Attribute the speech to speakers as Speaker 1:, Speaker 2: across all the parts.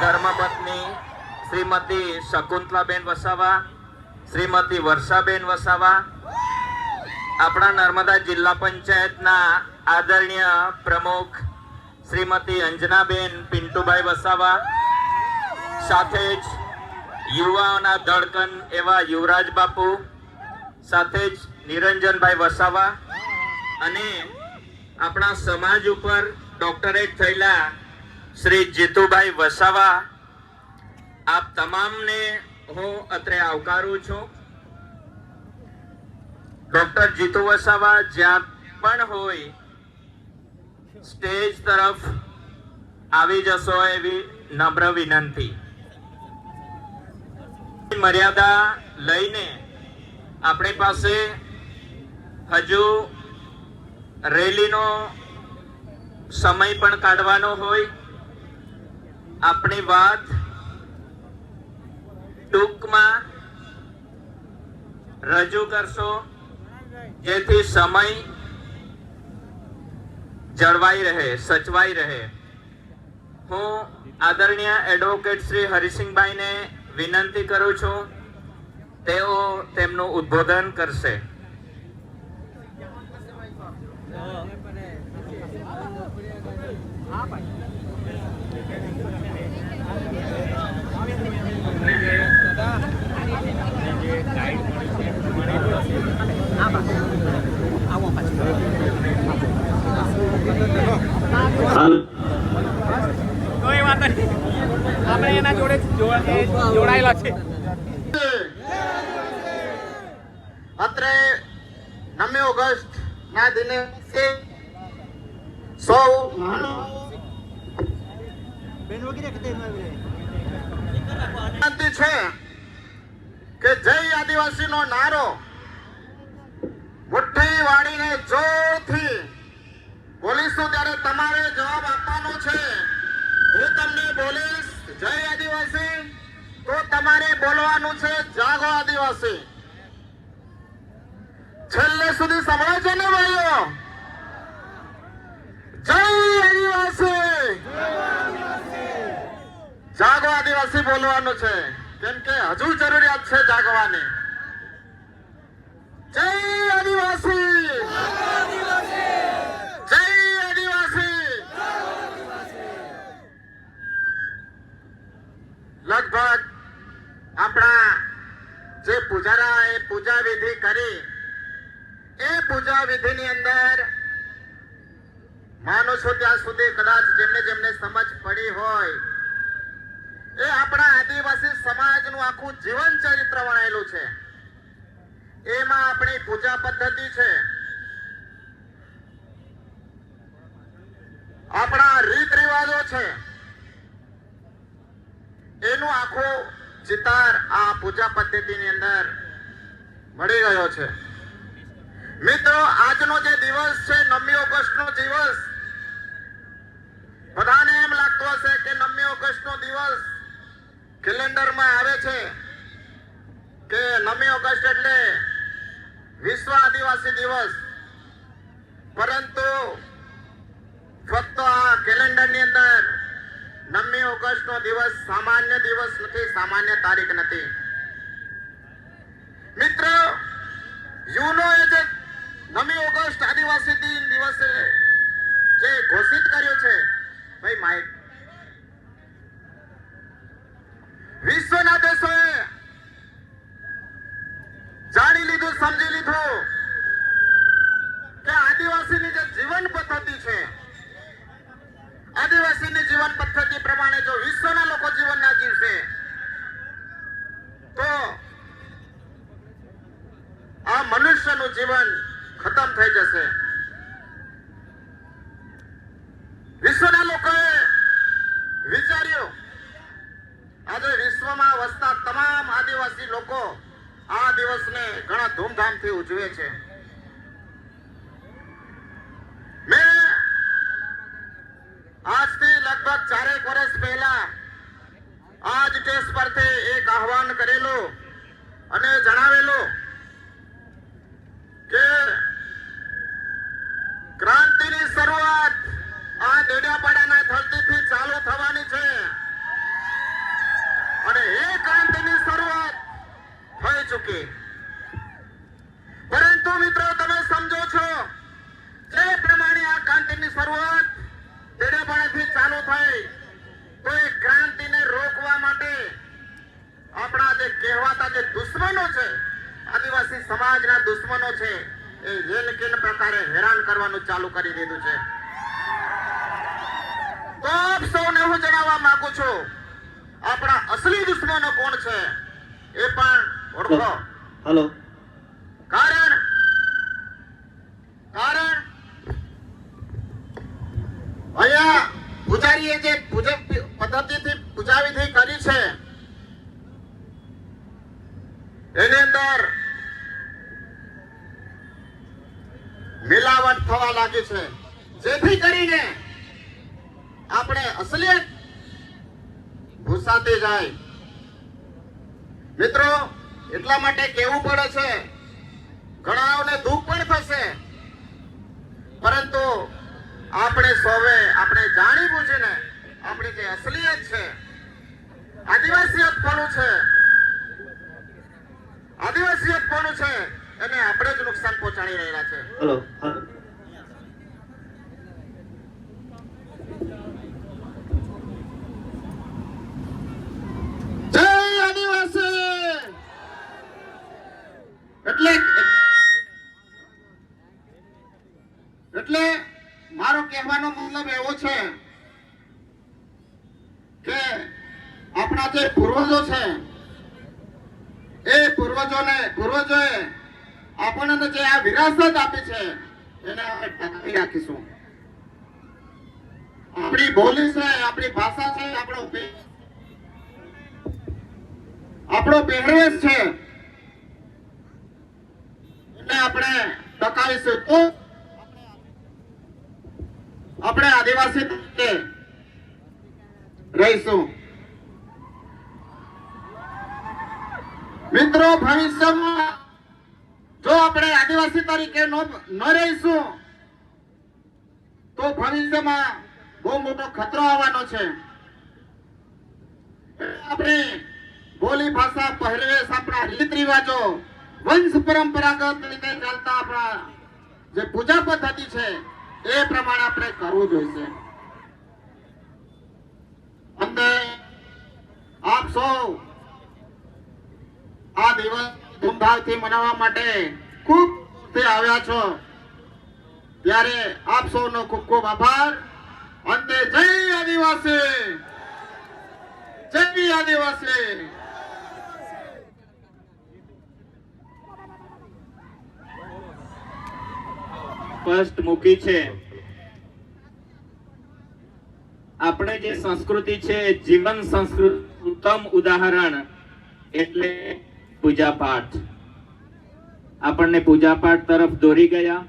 Speaker 1: ધર્મપત્ની શ્રીમતી શકુંતલાબેન વસાવા, શ્રીમતી વર્ષાબેન વસાવા, આપણા નર્મદા જિલ્લા પંચાયતના આદરણીય પ્રમુખ શ્રીમતી અંજનાબેન પિન્ટુભાઈ વસાવા, સાથે જ યુવાઓના ધડકન એવા યુવરાજ બાપુ, સાથે જ નિરંજનભાઈ વસાવા અને આપણા સમાજ ઉપર ડોક્ટરેટ થયેલા શ્રી જીતુભાઈ વસાવા, આપ તમામને હું અત્રે આવકારું છું. ડોક્ટર જીતુ વસાવા જ્યાં પણ હોય સ્ટેજ તરફ આવી જશો એવી નમ્ર વિનંતી. મર્યાદા લઈને આપણી પાસે હજુ રેલીનો સમય પણ કાઢવાનો હોય. આપણી વાત ટૂંકમાં રજૂ કરશો જેથી સમય જળવાઈ રહે, સચવાઈ રહે. હું આદરણીય એડવોકેટ શ્રી હરિસિંહભાઈને વિનંતી કરું છું, તેઓ તેમનું ઉદ્બોધન કરશે.
Speaker 2: કોઈ વાત નહીં, આપણે એના જોડે જોડાયેલા છે.
Speaker 3: અત્રે 9 ઓગસ્ટ ના દિને સૌ વિનંતી છે કે જય આદિવાસી નો નારો મુઠ્ઠી વાળીને જોરથી બોલીશું ત્યારે તમારે જવાબ આપવાનો છે. હું તમને બોલીશ જય આદિવાસી તો તમારે બોલવાનું છે જાગો આદિવાસી. છેલ્લે સુધી સાંભળો છો ને ભાઈઓ? જય આદિવાસી, જાગો આદિવાસી બોલવાનું છે, કેમ કે હજુ જરૂરિયાત છે જાગવાની. જય આદિવાસી, જય આદિવાસી. લગભગ આપણા જે પૂજારા એ પૂજા વિધિ કરી, એ પૂજા વિધિની અંદર માનો છો ત્યાં સુધી કદાચ જેમને જેમને સમજ પડી હોય એ આપણા આદિવાસી સમાજનું આખું જીવન ચરિત્ર વણાયેલું છે. એમાં આપણી પૂજા પદ્ધતિ છે, આપણા રીત રિવાજો છે, એનું આખું ચિતાર આ પૂજા પદ્ધતિની અંદર મળી ગયો છે. મિત્રો, આજનો જે દિવસ છે 9મી ઓગસ્ટનો દિવસ, બધાને એમ લાગતું હશે કે 9મી ઓગસ્ટનો દિવસ કેલેન્ડરમાં આવે છે કે 9મી ઓગસ્ટ એટલે વિશ્વ આદિવાસી દિવસ, પરંતુ ફક્ત આ કેલેન્ડરની અંદર 9મી ઓગસ્ટનો દિવસ સામાન્ય દિવસ નથી, સામાન્ય તારીખ નથી. મિત્રો, યુનોએ જે 9મી ઓગસ્ટ આદિવાસી દિન દિવસે જે ઘોષિત કર્યું છે, ભાઈ માઇક, વિશ્વના દેશોએ જાણી લીધું, સમજી લીધું કે આદિવાસીની જે જીવન પદ્ધતિ છે, આદિવાસીની જીવન પદ્ધતિ પ્રમાણે જો વિશ્વના લોકો જીવન ના જીવશે તો આ મનુષ્યનું જીવન ખતમ થઈ જશે. વિશ્વના લોકોએ વિચાર્યું, આજે વિશ્વમાં વસતા તમામ આદિવાસી લોકો આ દિવસને ઘણા ધૂમધામથી ઉજવે છે. મેં આજથી લગભગ 4 વર્ષ પહેલા આ જ ટેસ્ટ પરથી એક આહવાન કરેલું અને જણાવેલું કે ક્રાંતિની શરૂઆત આ ડેડિયાપાડાના ધરતીથી ચાલુ થવાની છે. છે, આદિવાસી સમાજના દુશ્મનો છે, એ જેલકીન પ્રકારે હેરાન કરવાનું ચાલુ કરી દીધું છે. તો આપ સૌને હું જણાવવા માંગુ છું, આપણા અસલી દુશ્મનો કોણ છે એ પણ ઓળખો.
Speaker 4: હેલો.
Speaker 3: કારણ અહીંયા પૂજારીએ જે પદ્ધતિથી પૂજા વિધિ કરી છે એની અંદર મિલાવટ થવા લાગી છે, જેથી કરીને આપણે અસલિયત ભૂસાતી જાય. મિત્રો, એટલા માટે કહેવું પડે છે, ઘણાઓને દુઃખ પણ થશે, પરંતુ આપણે સૌએ આપણે જાણી બુજીને આપણી જે અસલિયત છે, આદિવાસીયતપણું છે એને આપણે જ નુકસાન પહોંચાડી રહેલા છે.
Speaker 4: હેલો.
Speaker 3: જય આદિવાસી. એટલે મારો કહેવાનો મતલબ એવો છે કે આપણા જે પૂર્વજો છે એ પૂર્વજોએ આપણને જે આ વિરાસત આપી છે એને આપણે ટકાવી રાખીશું. આપણી બોલી છે, આપણી ભાષા છે, આપણો પહેરવેશ છે, એને આપણે ટકાવીશું તો આપણે આદિવાસી તરીકે રહીશું. મિત્રો, ભવિષ્યમાં જો આપણે આદિવાસી તરીકે ન રહીશું તો ભવિષ્યમાં બહુ મોટો ખતરો આવવાનો છે. આપણે બોલી ભાષા, પહેરવેશ, આપણા રીત રિવાજો, વંશ પરંપરાગત રીતે ચાલતા આપણા જે પૂજા પદ્ધતિ છે એ પ્રમાણે આપણે કરવું જોઈશે. અને આપ સૌ આ દિવસ ધૂમધામથી મનાવવા માટે ખૂબ આવ્યા છો, ત્યારે આપ સૌનો ખૂબ ખૂબ આભાર. અંતે જય આદિવાસી, જય આદિવાસી.
Speaker 1: સ્પષ્ટ મૂકી છે. આપણે જે સંસ્કૃતિ છે, જીવન સંસ્કૃતિ ઉત્તમ ઉદાહરણ એટલે પૂજા પાઠ. આપણને પૂજા પાઠ તરફ દોરી ગયા.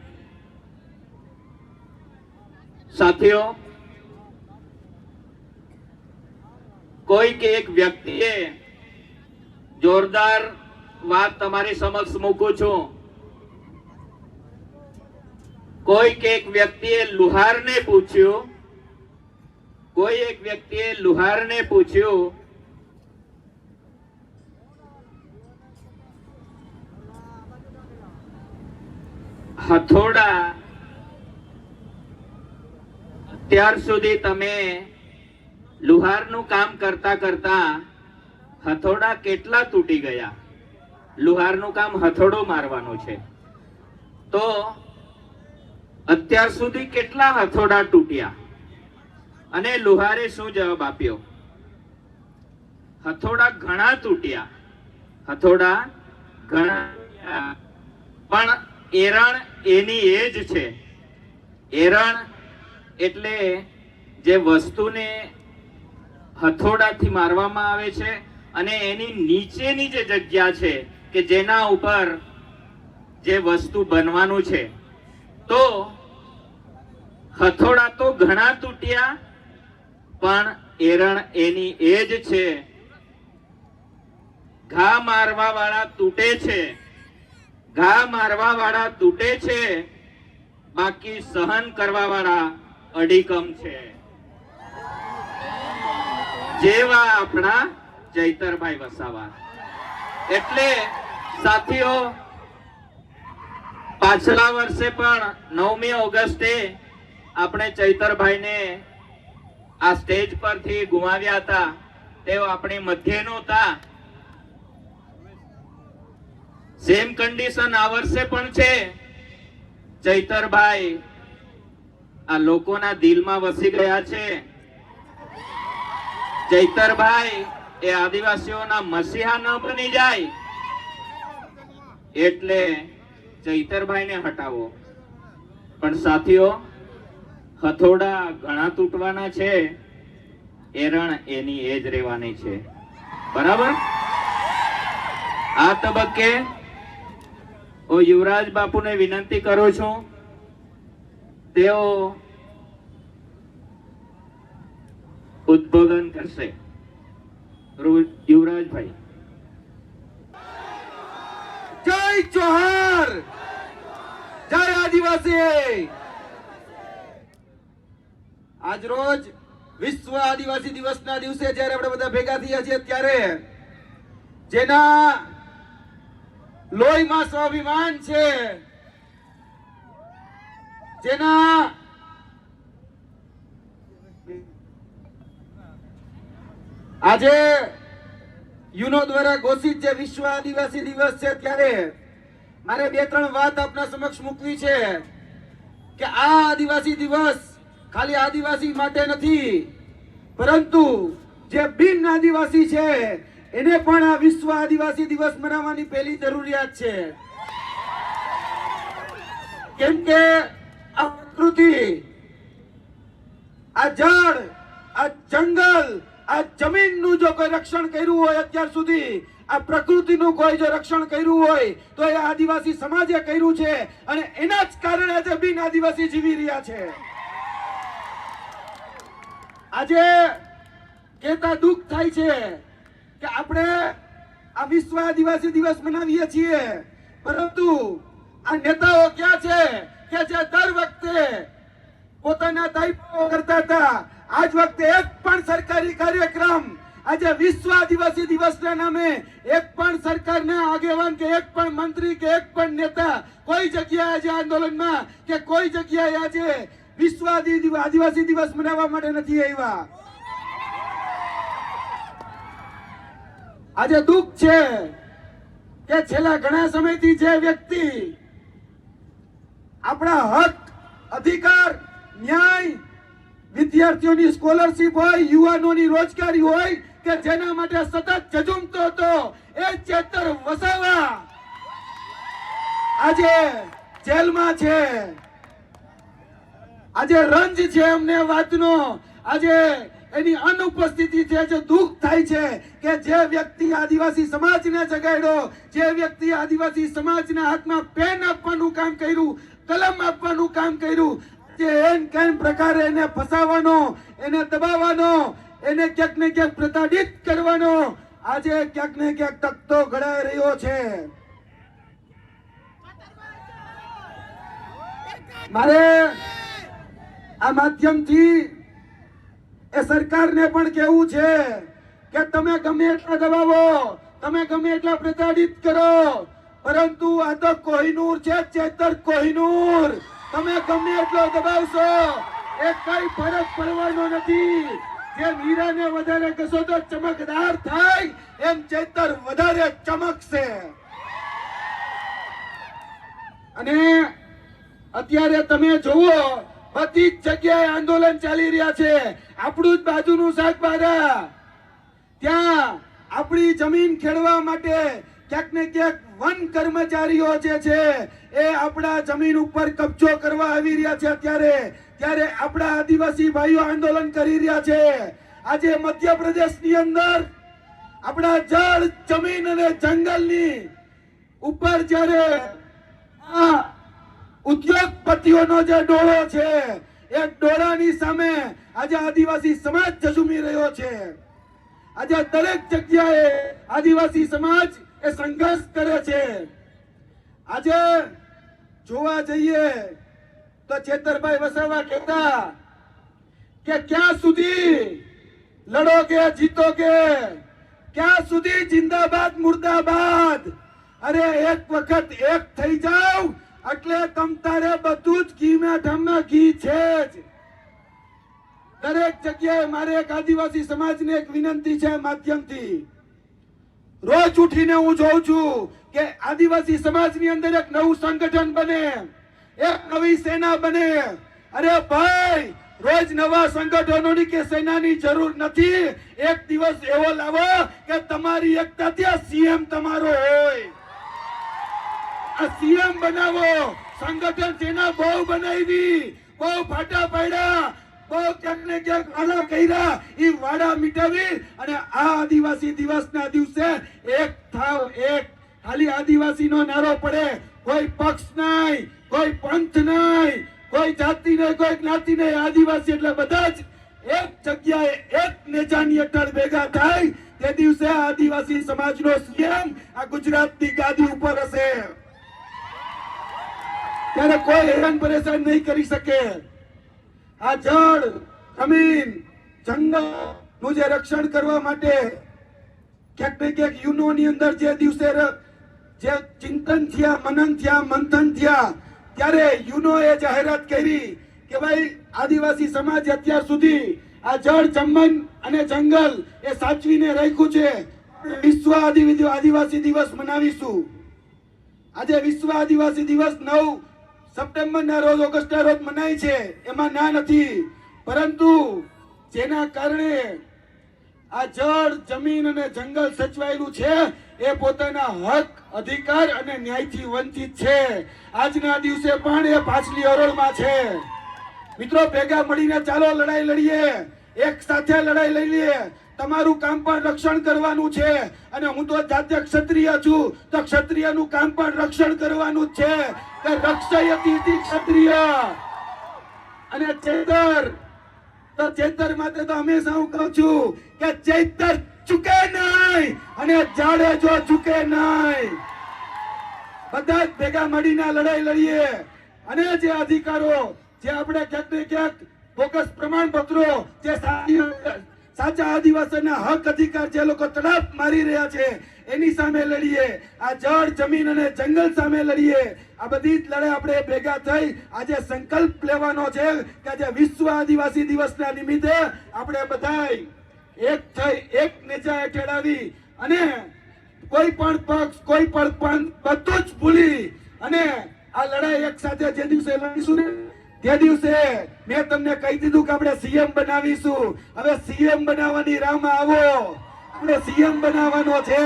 Speaker 1: સાથીઓ, કોઈક એક વ્યક્તિએ જોરદાર વાત તમારી સમક્ષ મૂકું છું. કોઈક એક વ્યક્તિએ લુહારને પૂછ્યું, હથોડા અત્યાર સુધી તમે લુહારનું કામ કરતા કરતા હથોડા કેટલા તૂટી ગયા? લુહારનું કામ હથોડો મારવાનું છે, તો અત્યાર સુધી કેટલા હથોડા તૂટ્યા? અને લુહારે શું જવાબ આપ્યો? હથોડા ઘણા તૂટ્યા. પણ એરણ એની એ જ છે. એરણ એટલે જે વસ્તુને હથોડાથી મારવામાં આવે છે અને એની નીચેની જે જગ્યા છે કે જેના ઉપર જે વસ્તુ બનવાનું છે, તો હથોડા તો ઘણા તૂટ્યા પણ એરણ એની એ જ છે. ઘા મારવા વાળા તૂટે છે, બાકી સહન કરવા વાળા અડીકમ છે. જેવા આપણા ચૈતરભાઈ વસાવા. એટલે સાથીઓ, પાછલા વર્ષે પણ 9મી ઓગસ્ટે આપણે ચૈતરભાઈને આ સ્ટેજ પરથી ગુમાવ્યા હતા. તેઓ આપણી મધ્ય નહોતા. સેમ કન્ડિશન આ વર્ષે પણ છે. ચૈતરભાઈ આ લોકોના દિલમાં વસી ગયા છે. ચૈતરભાઈ એ આદિવાસીઓના મસીહા ન બની જાય એટલે ચૈતરભાઈને હટાવો. પણ સાથીઓ, હથોડા ઘણા તૂટવાના છે, એરણ એની એ જ રહેવાની છે. બરાબર? આ તબક્કે હું યુવરાજ બાપુને વિનંતી કરું છું, તેઓ ઉદ્બોધન કરશે. યુવરાજભાઈ.
Speaker 4: જય જોહાર, જય આદિવાસી. આજ રોજ વિશ્વ આદિવાસી દિવસના દિવસે જ્યારે આપણે બધા ભેગા થયા છીએ, ત્યારે જેના લોહીમાં સ્વાભિમાન છે, જેના આજે યુનો દ્વારા ઘોષિત જે વિશ્વ આદિવાસી દિવસ છે, ત્યારે મારે 2-3 વાત આપના સમક્ષ મૂકવી છે કે આ આદિવાસી દિવસ ખાલી આદિવાસી માટે નથી, પરંતુ જે બિન આદિવાસી છે એને પણ આ વિશ્વ આદિવાસી દિવસ મનાવવાની પહેલી જરૂરિયાત છે. કેમ કે આ પ્રકૃતિ, આ જળ, આ જંગલ, આ જમીનનું જો કોઈ રક્ષણ કર્યું હોય અત્યાર સુધી, આ પ્રકૃતિનું કોઈ જો રક્ષણ કર્યું હોય તો એ આદિવાસી સમાજે કર્યું છે, અને એના જ કારણે આજે બિન આદિવાસી જીવી રહ્યા છે. આજે કહેતા દુઃખ થાય છે કે આપણે આ વિશ્વ આદિવાસી દિવસ મનાવીએ છીએ, પરંતુ આ નેતાઓ ક્યાં છે કે જે દર વખતે પોતાના દાયિત્વો કરતા હતા, આજ વખતે એક પણ સરકારી કાર્યક્રમ, આજે વિશ્વ આદિવાસી દિવસના નામે એક પણ સરકારના આગેવાન કે એક પણ મંત્રી કે એક પણ નેતા કોઈ જગ્યાએ આજે આંદોલનમાં કે કોઈ જગ્યાએ આજે વિશ્વ આદિવાસી દિવસ મનાવવા માટે નથી આવ્યા. આજે દુઃખ છે કે છેલ્લા ઘણા સમયથી જે વ્યક્તિ આપણા હક, અધિકાર, ન્યાય, વિદ્યાર્થીઓની સ્કોલરશિપ હોય, યુવાનોની રોજગારી હોય કે જેના માટે સતત ઝઝૂમતો હતો, એ ચેતર વસાવા આજે જેલમાં છે. આજે રંજ છે અમને વાતનો, આજે એની અનુપસ્થિતિ છે. જે દુઃખ થાય છે કે જે વ્યક્તિ આદિવાસી સમાજને જગાડ્યો, જે વ્યક્તિ આદિવાસી સમાજના હાથમાં પેન આપવાનું કામ કર્યું, કલમ આપવાનું કામ કર્યું, જે એન કેમ પ્રકારે એને ફસાવાનો, એને દબાવવાનો, એને ક્યાંક ને ક્યાંક પ્રતાડિત કરવાનો આજે ક્યાંક ને ક્યાંક તકતો ઘડાઈ રહ્યો છે. મારે આ માધ્યમથી એ સરકારને પણ કહેવું છે કે તમે ગમે એટલા દબાવો, તમે ગમે એટલા પ્રતાડિત કરો, પરંતુ આ તો કોહિનૂર છે, ચેતર કોહિનૂર. તમે ગમે એટલો દબાવશો એ કઈ ફરક પડવાનો નથી. જેમ હીરાને વધારે ઘસો તો ચમકદાર થાય, એમ ચેતર વધારે ચમકશે. અને અત્યારે તમે જુઓ, બધી જ જગ્યાએ આંદોલન ચાલી રહ્યા છે. આપણું જ બાજુનું શાકબારા, ત્યાં આપણી જમીન ખેડવા માટે ક્યાંક ને ક્યાંક વન કર્મચારીઓ જે છે એ આપણા જમીન ઉપર કબજો કરવા આવી રહ્યા છે. ત્યારે આપણા આદિવાસી ભાઈઓ આંદોલન કરી રહ્યા છે. આજે મધ્યપ્રદેશની અંદર આપણા જળ, જમીન અને જંગલની ઉપર જ્યારે આ ઉદ્યોગપતિઓનો જે ડોળો છે, એ ડોળાની સામે આજે આદિવાસી સમાજ ઝઝૂમી રહ્યો છે. આજે દરેક જગ્યાએ આદિવાસી સમાજ એ સંઘર્ષ કરે છે. આજે જોવા જઈએ તો ચેતરભાઈ વસાવા કહેતા કે ક્યાં સુધી લડોગે, જીતોગે, ક્યાં સુધી જિંદાબાદ મુર્દાબાદ. અરે એક વખત એક થઈ જાવ એટલે તમ તારે બધું જ ઘી મેં ઢામના ઘી છે જ. દરેક જગ્યાએ મારે એક આદિવાસી સમાજને એક વિનંતી છે માધ્યમથી, રોજ ઉઠીને હું જોઉં છું કે આદિવાસી સમાજની અંદર એક નવું સંગઠન બને, એક નવી સેના બને. અરે ભાઈ, રોજ નવા સંગઠનોની કે સેનાની જરૂર નથી. એક દિવસ એવો લાવો કે તમારી એકતા ત્યાં સીએમ તમારો હોય. આ સીએમ બનાવો. સંગઠન સેના બહુ બનાવી, બહુ ફાટા પાડ્યા, બહુ ક્યાંક ને ક્યાંક વાડા કર્યા. એ વાડા મિટાવી અને આ આદિવાસી દિવસના દિવસે એક થાવ, એક ખાલી આદિવાસીનો નારો પડે. કોઈ પક્ષ નહીં, કોઈ પંથ નહીં, કોઈ જાતિ નહીં, કોઈ જ્ઞાતિ નહીં. આદિવાસી એટલે બધા જ એક જગ્યાએ એક નેજાની હેઠળ ભેગા થાય. તે દિવસે આદિવાસી સમાજનો સીએમ આ ગુજરાતની ગાદી ઉપર હશે. ત્યારે કોઈ હેરાન પરેશાન નહીં કરી શકે. આ જળ, જમીન, જંગલ નું જે રક્ષણ કરવા માટે ક્યાંક ને ક્યાંક યુનોની અંદર જે દિવસે જે ચિંતન થયા, મનન થયા, મંથન થયા, ત્યારે યુનોએ જાહેરાત કરી કે ભાઈ આદિવાસી સમાજ અત્યાર સુધી આ જળ, જમીન અને જંગલ એ સાચવીને રાખ્યું છે. વિશ્વ આદિવાસી દિવસ મનાવીશું. આજે વિશ્વ આદિવાસી દિવસ 9 સપ્ટેમ્બર ના રોજ, ઓગસ્ટ ના રોજ મનાય છે. એમાં ના નથી, પરંતુ જેના કારણે આ જળ, જમીન અને જંગલ સચવાયેલું છે એ પોતાના હક, અધિકાર અને ન્યાયથી વંચિત છે. આજના દિવસે પણ એ પાછલી હરોળમાં છે. મિત્રો, ભેગા મળીને ચાલો લડાઈ લડીએ, એક સાથે લડાઈ લઈ લઈએ. તમારું કામ પણ રક્ષણ કરવાનું છે અને હું તો જાતે ક્ષત્રિય છું, તો ક્ષત્રિયનું કામ પણ રક્ષણ કરવાનું જ છે. કે રક્ષયતિ ક્ષત્રિય. અને ચેતર, તો ચેતર માટે તો હંમેશા હું કહું છું કે ચેતર ચૂકે નહીં અને જાડેજો ચૂકે નહીં. બધા જ ભેગા મળીને લડાઈ લડીએ અને જે અધિકારો, જે આપણે ક્યાંક ને ક્યાંક બોગસ પ્રમાણપત્રો, જે સાચા આદિવાસીના હક, અધિકાર જે લોકો તડપ મારી રહ્યા છે એની સામે લડીએ. આ જળ, જમીન અને જંગલ સામે લડીએ. આ બધી જ લડાઈ આપણે ભેગા થઈ આજે સંકલ્પ લેવાનો છે કે આજે વિશ્વ આદિવાસી દિવસના નિમિત્તે આપણે બધા એક થઈ, એક નેજા હેઠળ આવી અને કોઈ પણ પક્ષ, કોઈ પણ પંથ બધું જ ભૂલી અને આ લડાઈ એક સાથે જે દિવસે લડીશું ને તે દિવસે મેં તમને કહી દીધું કે આપણે સીએમ બનાવીશું. હવે સીએમ બનાવવાની રાહમાં આવો. આપણે સીએમ બનાવવાનો છે.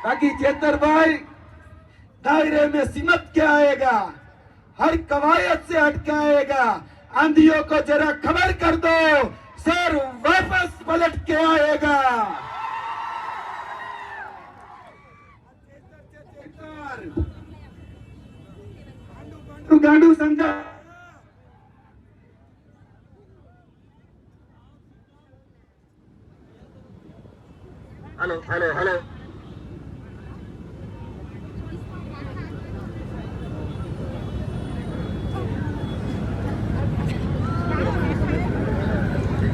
Speaker 4: બાકી ચેતરભાઈ, दायरे में सिमट के आएगा, हर कवायद से हट के आएगा. आंधियों को जरा खबर कर दो, सर वापस पलट के आएगा. गांडू समझा.
Speaker 3: हेलो हेलो हेलो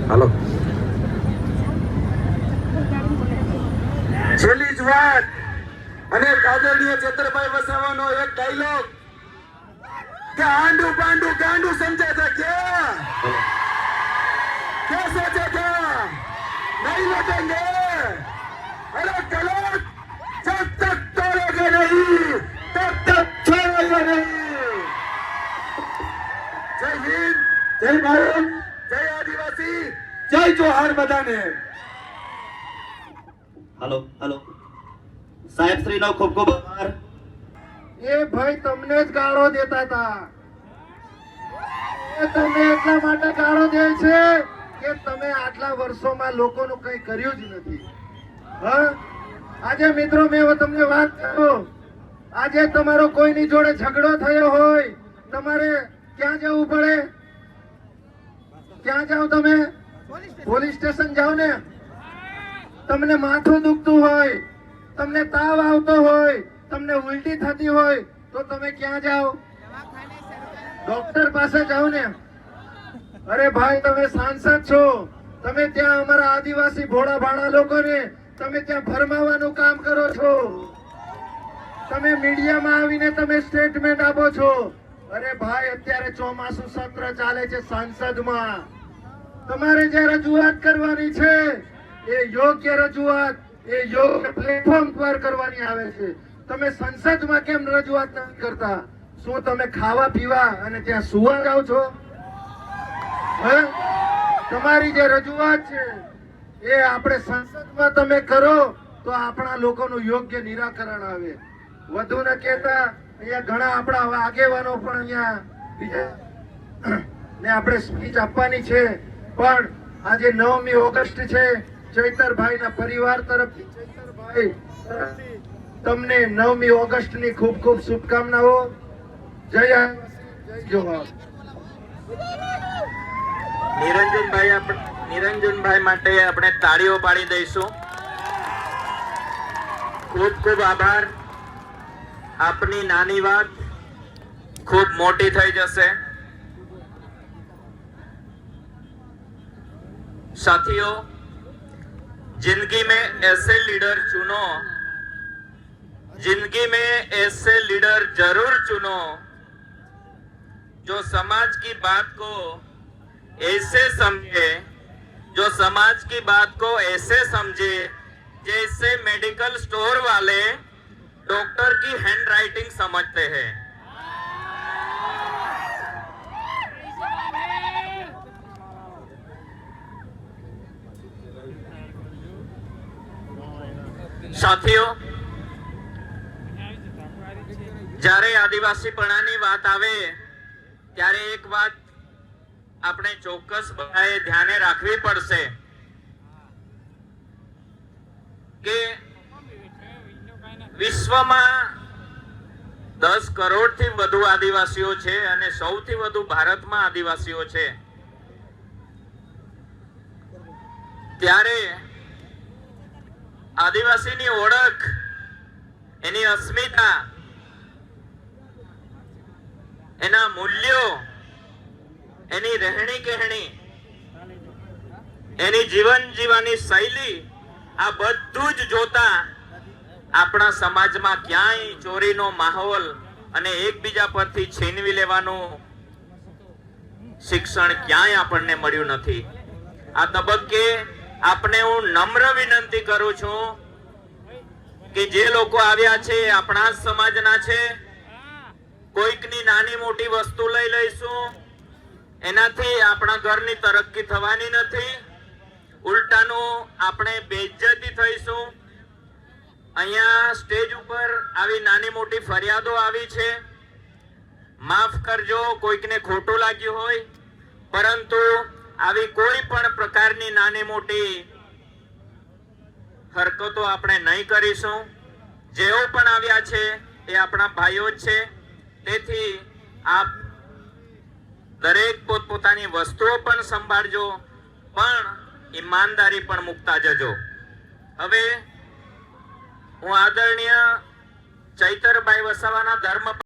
Speaker 3: हेलो છેલ્લી જ વાત અને આદરણીય ચેતરભાઈ વસાવાનો એક ડાયલોગ કે આંડू पांडू गांडू समझे थे क्या सोचे थे नहीं लौटेंगे. अरे गलत, जब तक तोड़ेंगे नहीं तब तक छोड़ेंगे नहीं. जय हिंद, जय भारत, जय आदिवासी,
Speaker 4: જય જોહાર બધાને.
Speaker 1: હલો હલો સાહેબ શ્રી નો ખૂબ ખૂબ આભાર.
Speaker 5: એ ભાઈ તમને જ ગાળો દેતા હતા. એ તમને એટલા માટે ગાળો દે છે કે તમે આટલા વર્ષોમાં લોકોનું કંઈ કર્યું જ નથી. હા, આજે મિત્રો મેં તમને વાત કરું, આજે તમારો કોઈની જોડે ઝઘડો થયો હોય, તમારે ક્યાં જવું પડે? ક્યાં જાઓ તમે? પોલીસ સ્ટેશન જાઓ ને. તમને માથું દુખતું હોય, તમને તાવ આવતો હોય, તમને ઉલટી થતી હોય તો તમે ક્યાં જાઓ? ડોક્ટર પાસે જાઓ ને. અરે ભાઈ, તમે સાંસદ છો, તમે ત્યાં અમારા આદિવાસી ભોળા ભાડા લોકોને તમે ત્યાં ફરમાવાનું કામ કરો છો. તમે મીડિયામાં આવીને તમે સ્ટેટમેન્ટ આપો છો. અરે ભાઈ, અત્યારે ચોમાસુ સત્ર ચાલે છે સંસદમાં. તમારે જે રજૂઆત કરવાની છે એ યોગ્ય રજૂઆત, એ યોગ્ય પ્લેટફોર્મ પર કરવાની આવે છે. તમે સંસદમાં કેમ રજૂઆત નથી કરતા? શું તમે ખાવા પીવા અને ત્યાં સુવા જાઓ છો? હે? તમારી જે રજૂઆત છે એ આપણે સંસદમાં તમે કરો તો આપણા લોકોનું યોગ્ય નિરાકરણ આવે. વધુ ન કહેતા અહીંયા ઘણા આપણા આગેવાનો પણ અહીંયા બીજા ને આપણે સ્પીચ આપવાની છે, પણ આજે 9મી ઓગસ્ટ છે. ચૈતરભાઈના પરિવાર તરફથી ચૈતરભાઈ તમને 9મી ઓગસ્ટની ખૂબ ખૂબ શુભકામનાઓ. જય આદિવાસી, જય જોહાર.
Speaker 1: નિરંજનભાઈ માટે આપણે તાળીઓ પાડી દઈશું. ખૂબ ખૂબ આભાર. આપની નાની વાત ખૂબ મોટી થઈ જશે. साथियों, जिंदगी में ऐसे लीडर चुनो, जिंदगी में ऐसे लीडर जरूर चुनो जो समाज की बात को ऐसे समझे, जो समाज की बात को ऐसे समझे जैसे मेडिकल स्टोर वाले डॉक्टर की हैंड राइटिंग समझते हैं. સાથીઓ, જ્યારે આદિવાસીપણાની વાત આવે ત્યારે એક વાત આપણે ચોક્કસ બધાએ ધ્યાને રાખવી પડશે કે વિશ્વમાં 10 કરોડથી વધુ આદિવાસીઓ છે અને સૌથી વધુ ભારતમાં આદિવાસીઓ છે. ત્યારે આદિવાસીની ઓળખ, એની અસ્મિતા, એના મૂલ્યો, એની રહેણી કહેણી, એની જીવન જીવવાની શૈલી, આ બધું જ જોતા આપણા સમાજમાં ક્યાંય ચોરીનો માહોલ અને એકબીજા પરથી છીનવી લેવાનું શિક્ષણ ક્યાંય આપણને મળ્યું નથી. આ તબક્કે આપને હું નમ્ર વિનંતી કરું છું કે જે લોકો આવ્યા છે આપણા જ સમાજના છે. કોઈકની નાની મોટી વસ્તુ લઈ લઈશું એનાથી આપણા ઘરની તરક્કી થવાની નથી. ઉલટાનું આપણે બેઇજ્જતી થઈશું. અહીંયા સ્ટેજ ઉપર આવી નાની મોટી ફરિયાદો આવી છે. માફ કરજો કોઈકને ખોટું લાગ્યું હોય, પરંતુ આવી કોઈ પણ પ્રકારની નાની મોટી હરકતો આપણે નહીં કરીશું. જેઓ પણ આવ્યા છે એ આપણા ભાઈઓ જ છે. તેથી આપ દરેક પોતપોતાની વસ્તુઓ પણ સંભાળજો, પણ ઈમાનદારી પણ મૂકતા જજો. હવે હું આદરણીય ચૈતરભાઈ વસાવાના ધર્મ